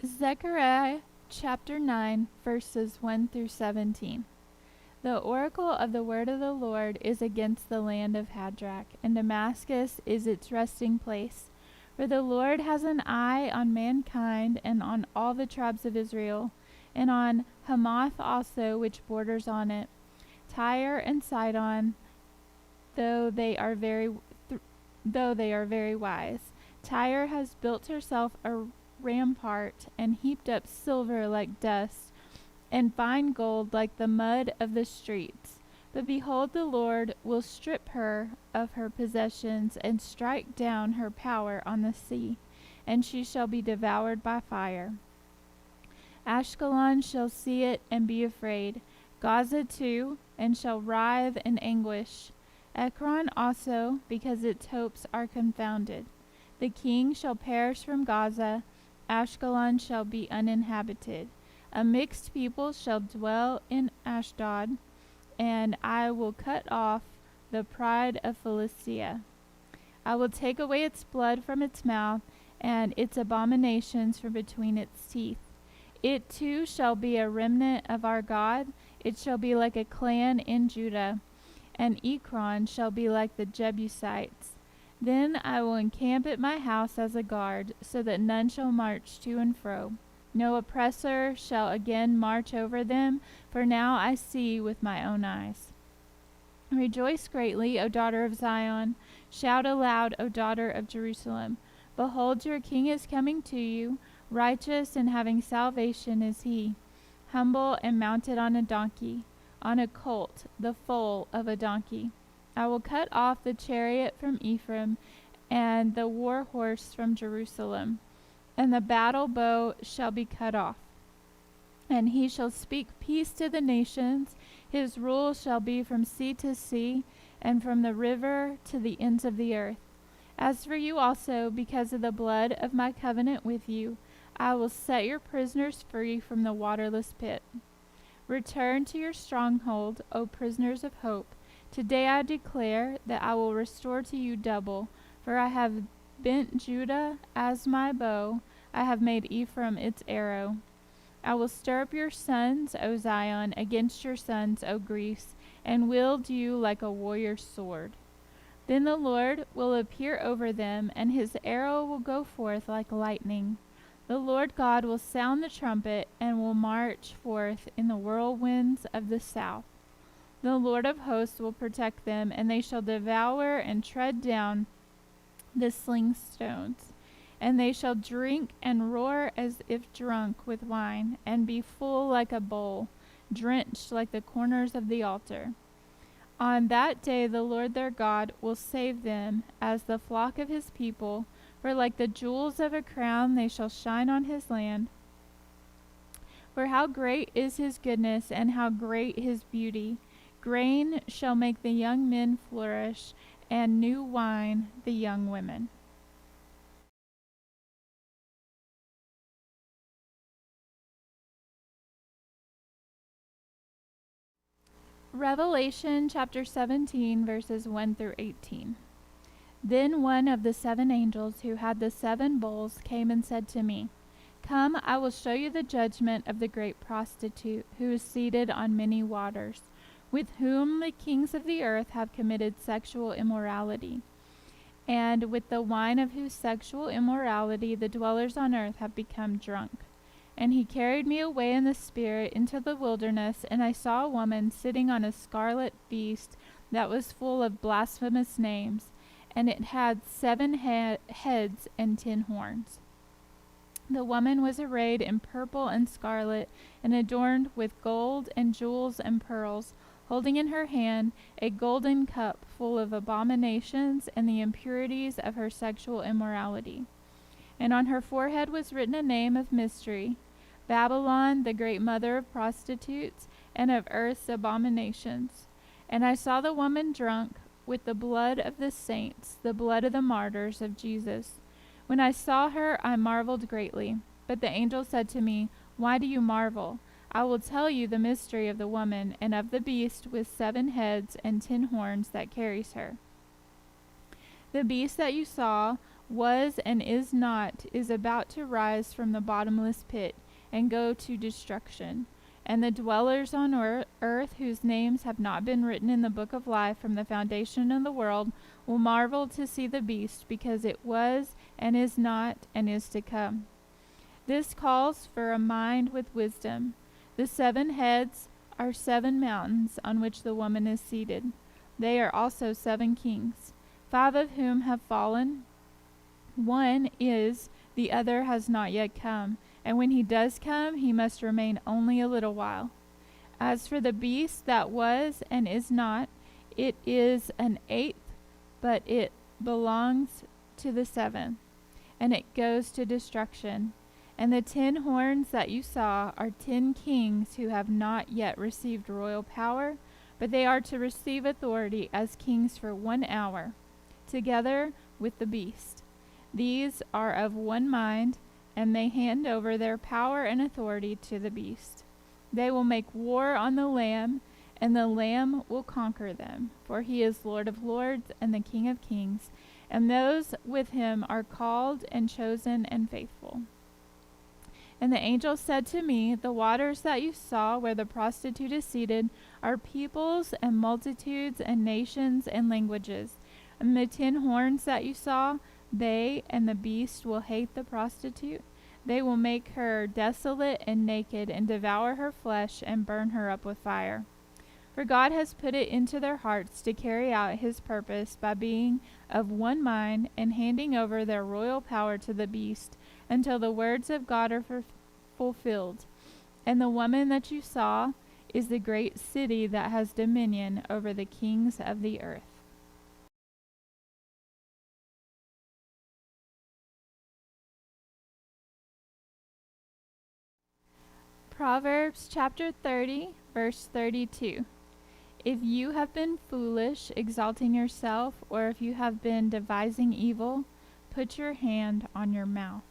Zechariah chapter 9, verses 1 through 17. The oracle of the word of the Lord is against the land of Hadrach, and Damascus is its resting place. For the Lord has an eye on mankind and on all the tribes of Israel, and on Hamath also, which borders on it. Tyre and Sidon, though they are very wise. Tyre has built herself a rampart, and heaped up silver like dust, and fine gold like the mud of the streets. But behold, the Lord will strip her of her possessions, and strike down her power on the sea, and she shall be devoured by fire. Ashkelon shall see it and be afraid, Gaza too, and shall writhe in anguish. Ekron also, because its hopes are confounded. The king shall perish from Gaza, Ashkelon shall be uninhabited. A mixed people shall dwell in Ashdod, and I will cut off the pride of Philistia. I will take away its blood from its mouth, and its abominations from between its teeth. It too shall be a remnant of our God. It shall be like a clan in Judah, and Ekron shall be like the Jebusites. Then I will encamp at my house as a guard, so that none shall march to and fro. No oppressor shall again march over them, for now I see with my own eyes. Rejoice greatly, O daughter of Zion. Shout aloud, O daughter of Jerusalem. Behold, your king is coming to you. Righteous and having salvation is he, humble and mounted on a donkey, on a colt, the foal of a donkey. I will cut off the chariot from Ephraim, and the war horse from Jerusalem, and the battle bow shall be cut off. And he shall speak peace to the nations. His rule shall be from sea to sea, and from the river to the ends of the earth. As for you also, because of the blood of my covenant with you, I will set your prisoners free from the waterless pit. Return to your stronghold, O prisoners of hope. Today I declare that I will restore to you double, for I have bent Judah as my bow, I have made Ephraim its arrow. I will stir up your sons, O Zion, against your sons, O Greece, and wield you like a warrior's sword. Then the Lord will appear over them, and his arrow will go forth like lightning. The Lord God will sound the trumpet, and will march forth in the whirlwinds of the south. The Lord of hosts will protect them, and they shall devour and tread down the sling stones. And they shall drink and roar as if drunk with wine, and be full like a bowl, drenched like the corners of the altar. On that day the Lord their God will save them as the flock of his people, for like the jewels of a crown they shall shine on his land. For how great is his goodness, and how great his beauty! Grain shall make the young men flourish, and new wine the young women. Revelation chapter 17, verses 1 through 18. Then one of the 7 angels who had the 7 bowls came and said to me, Come, I will show you the judgment of the great prostitute, who is seated on many waters, with whom the kings of the earth have committed sexual immorality, and with the wine of whose sexual immorality the dwellers on earth have become drunk. And he carried me away in the spirit into the wilderness, and I saw a woman sitting on a scarlet beast that was full of blasphemous names, and it had 7 heads and 10 horns. The woman was arrayed in purple and scarlet, and adorned with gold and jewels and pearls, holding in her hand a golden cup full of abominations and the impurities of her sexual immorality. And on her forehead was written a name of mystery, Babylon, the great mother of prostitutes and of earth's abominations. And I saw the woman drunk with the blood of the saints, the blood of the martyrs of Jesus. When I saw her, I marveled greatly. But the angel said to me, Why do you marvel? I will tell you the mystery of the woman and of the beast with 7 heads and 10 horns that carries her. The beast that you saw was and is not, is about to rise from the bottomless pit and go to destruction. And the dwellers on earth whose names have not been written in the book of life from the foundation of the world will marvel to see the beast, because it was and is not and is to come. This calls for a mind with wisdom. The 7 heads are 7 mountains on which the woman is seated. They are also 7 kings, 5 of whom have fallen. One is, the other has not yet come, and when he does come, he must remain only a little while. As for the beast that was and is not, it is an 8th, but it belongs to the 7th, and it goes to destruction. And the 10 horns that you saw are 10 kings who have not yet received royal power, but they are to receive authority as kings for 1 hour, together with the beast. These are of one mind, and they hand over their power and authority to the beast. They will make war on the Lamb, and the Lamb will conquer them, for he is Lord of lords and the King of kings, and those with him are called and chosen and faithful. And the angel said to me, the waters that you saw where the prostitute is seated are peoples and multitudes and nations and languages. And the 10 horns that you saw, they and the beast will hate the prostitute. They will make her desolate and naked, and devour her flesh and burn her up with fire. For God has put it into their hearts to carry out his purpose by being of one mind and handing over their royal power to the beast, until the words of God are fulfilled. And the woman that you saw is the great city that has dominion over the kings of the earth. Proverbs chapter 30, verse 32. If you have been foolish, exalting yourself, or if you have been devising evil, put your hand on your mouth.